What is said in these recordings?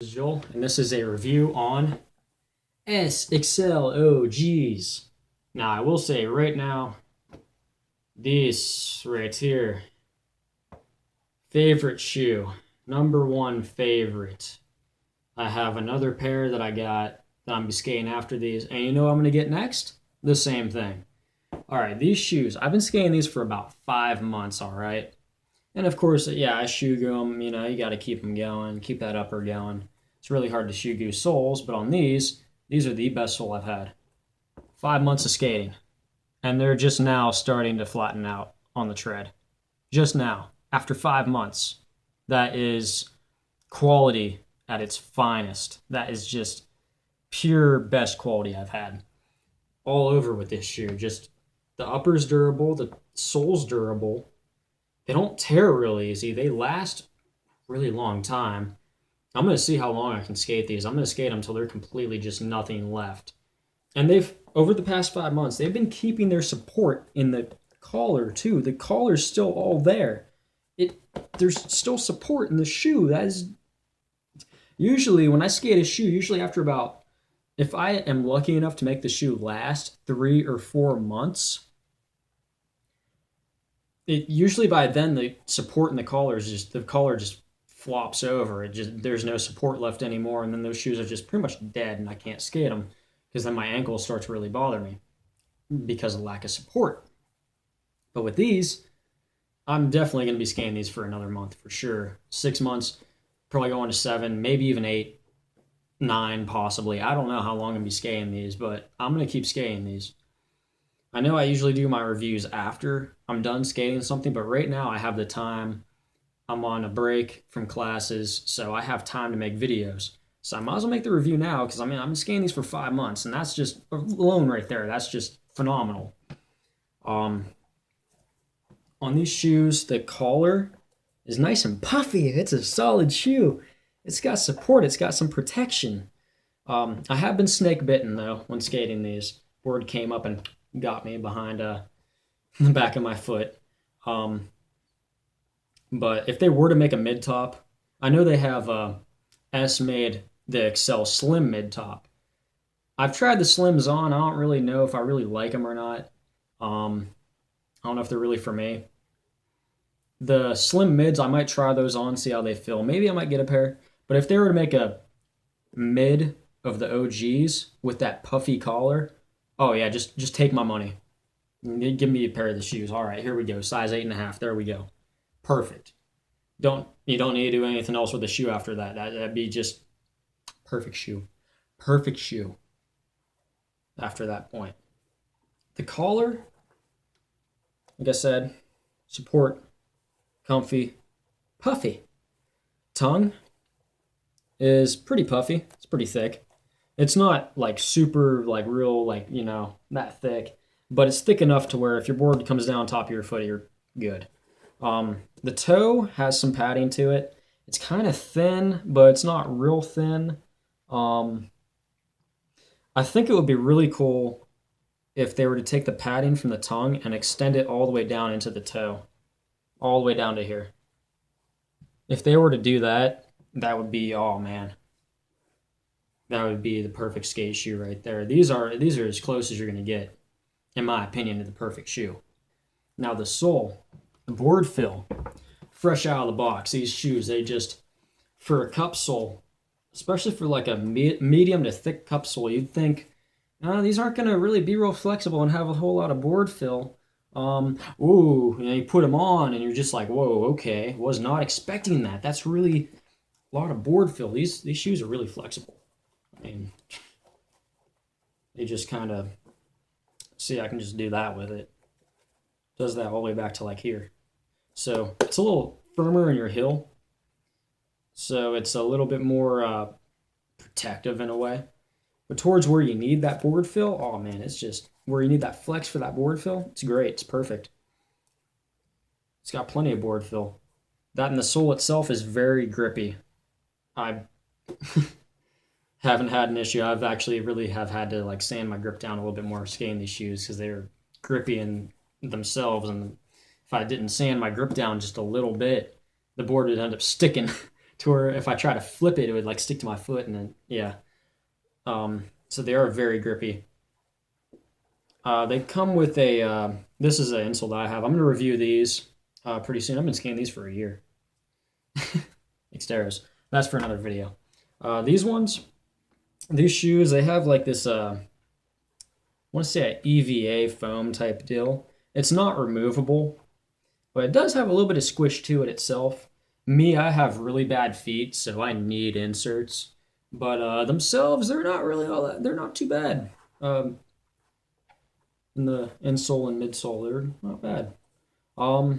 This is Joel, and this is a review on Accel OGs. Now, I will say right now, this right here, favorite shoe, number one favorite. I have another pair that I got that I'm skating after these, and you know what I'm gonna get next? The same thing. All right, these shoes, I've been skating these for about 5 months, all right? And of course, yeah, I shoe glue them, you got to keep them going, keep that upper going. It's really hard to shoe glue soles, but on these are the best sole I've had. 5 months of skating, and they're just now starting to flatten out on the tread. Just now, after 5 months. That is quality at its finest. That is just pure best quality I've had. All over with this shoe. Just the upper's durable, the sole's durable. They don't tear real easy. They last a really long time. I'm going to see how long I can skate these. I'm going to skate them until they're completely just nothing left. And over the past 5 months, they've been keeping their support in the collar too. The collar's still all there. There's still support in the shoe. That is usually when I skate a shoe, usually after about, if I am lucky enough to make the shoe last 3 or 4 months, usually by then the support in the collar just flops over. There's no support left anymore, and then those shoes are just pretty much dead, and I can't skate them because then my ankle starts to really bother me because of lack of support. But with these, I'm definitely going to be skating these for another month for sure. 6 months, probably going to 7, maybe even 8, 9 possibly. I don't know how long I'm going to be skating these, but I'm going to keep skating these. I know I usually do my reviews after I'm done skating something, but right now I have the time. I'm on a break from classes, so I have time to make videos. So I might as well make the review now because I've been skating these for 5 months, and that's just alone right there. That's just phenomenal. On these shoes, the collar is nice and puffy. It's a solid shoe. It's got support. It's got some protection. I have been snake bitten though when skating these. Board came up and got me behind the back of my foot. But if they were to make a mid top, I know they have S made the Accel Slim mid top. I've tried the Slims on. I don't really know if I really like them or not. I don't know if they're really for me. The Slim mids, I might try those on, see how they feel. Maybe I might get a pair. But if they were to make a mid of the OGs with that puffy collar, oh yeah, just take my money. Give me a pair of the shoes. All right, here we go. Size 8.5. There we go. Perfect. You don't need to do anything else with the shoe after that. That'd be just perfect shoe. Perfect shoe after that point. The collar, like I said, support, comfy, puffy. Tongue is pretty puffy. It's pretty thick. It's not like super like real like, that thick, but it's thick enough to where if your board comes down on top of your foot, you're good. The toe has some padding to it. It's kind of thin, but it's not real thin. I think it would be really cool if they were to take the padding from the tongue and extend it all the way down into the toe, all the way down to here. If they were to do that, that would be, oh man, that would be the perfect skate shoe right there. These are as close as you're going to get, in my opinion, to the perfect shoe. Now the sole, the board fill, fresh out of the box. These shoes, for a cup sole, especially for like a medium to thick cup sole, you'd think, these aren't going to really be real flexible and have a whole lot of board fill. You put them on and you're just like, whoa, okay, was not expecting that. That's really a lot of board fill. These shoes are really flexible. They just kind of, see, I can just do that with it. Does that all the way back to like here. So it's a little firmer in your heel. So it's a little bit more protective in a way. But towards where you need that board fill, oh man, it's just where you need that flex for that board fill. It's great. It's perfect. It's got plenty of board fill. That and the sole itself is very grippy. I haven't had an issue. I've actually really have had to like sand my grip down a little bit more skating these shoes because they're grippy in themselves, and if I didn't sand my grip down just a little bit, the board would end up sticking to where if I try to flip it, it would like stick to my foot, and then yeah. So they are very grippy. They come with a. This is an insole that I have. I'm gonna review these pretty soon. I've been scanning these for a year. Xteros. That's for another video. These shoes, they have like this. I want to say an EVA foam type deal. It's not removable, but it does have a little bit of squish to it itself. Me, I have really bad feet, so I need inserts. But themselves, they're not really all that. They're not too bad. In the insole and midsole, they're not bad. I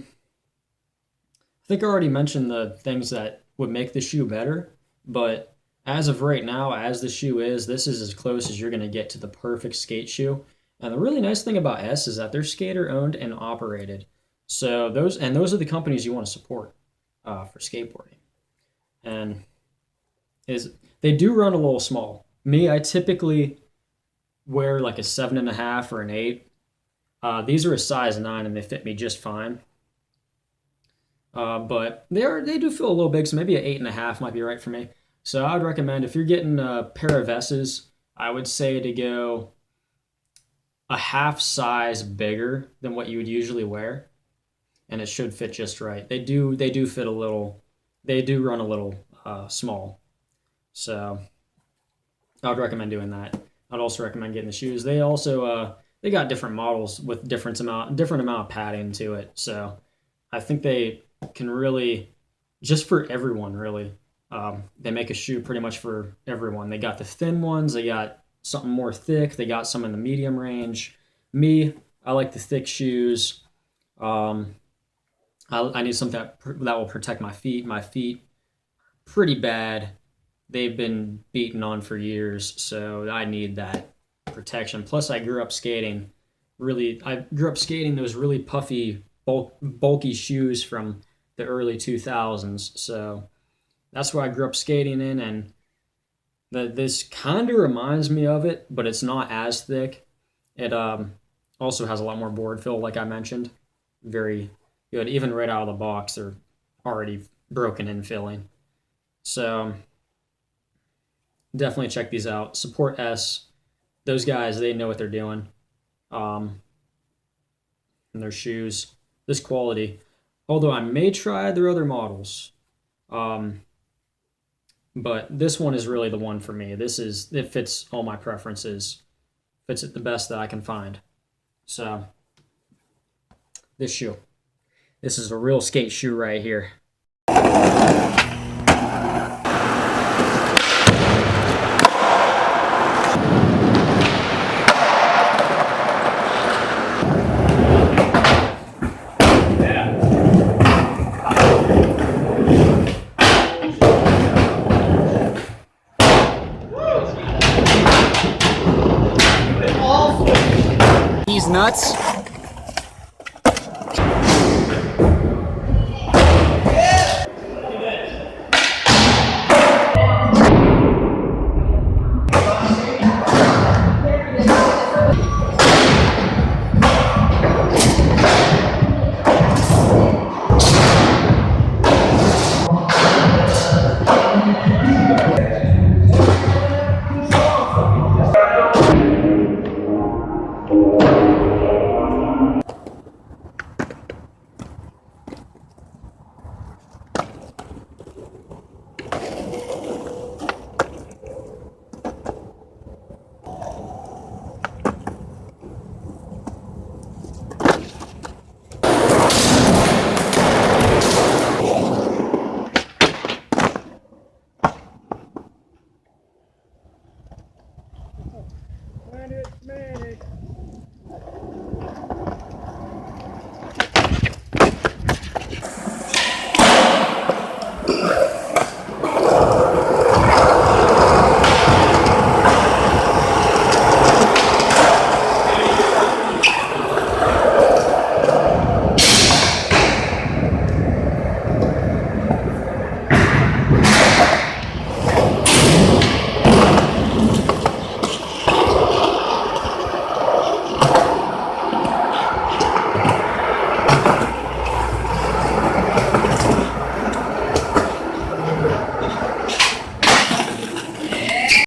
think I already mentioned the things that would make the shoe better, but as of right now, as the shoe is, this is as close as you're going to get to the perfect skate shoe. And the really nice thing about S is that they're skater owned and operated. So those are the companies you want to support for skateboarding. And they do run a little small. Me, I typically wear like a 7.5 or an 8. These are a size 9 and they fit me just fine. But they do feel a little big, so maybe an 8.5 might be right for me. So I would recommend, if you're getting a pair of S's, I would say to go a half size bigger than what you would usually wear, and it should fit just right. They do fit a little. They do run a little small, so I would recommend doing that. I'd also recommend getting the shoes. They also they got different models with different amount of padding to it. So I think they can really, just for everyone really. They make a shoe pretty much for everyone. They got the thin ones. They got something more thick. They got some in the medium range. Me, I like the thick shoes. I need something that will protect my feet. My feet, pretty bad. They've been beaten on for years, so I need that protection. Plus, I grew up skating those really puffy, bulky shoes from the early 2000s. So that's what I grew up skating in, and this kind of reminds me of it, but it's not as thick. It also has a lot more board fill, like I mentioned. Very good. Even right out of the box, they're already broken in filling. So definitely check these out. Support S. Those guys, they know what they're doing. And their shoes, this quality. Although I may try their other models. But this one is really the one for me. It fits all my preferences. Fits it the best that I can find. So, this shoe. This is a real skate shoe right here. He's nuts.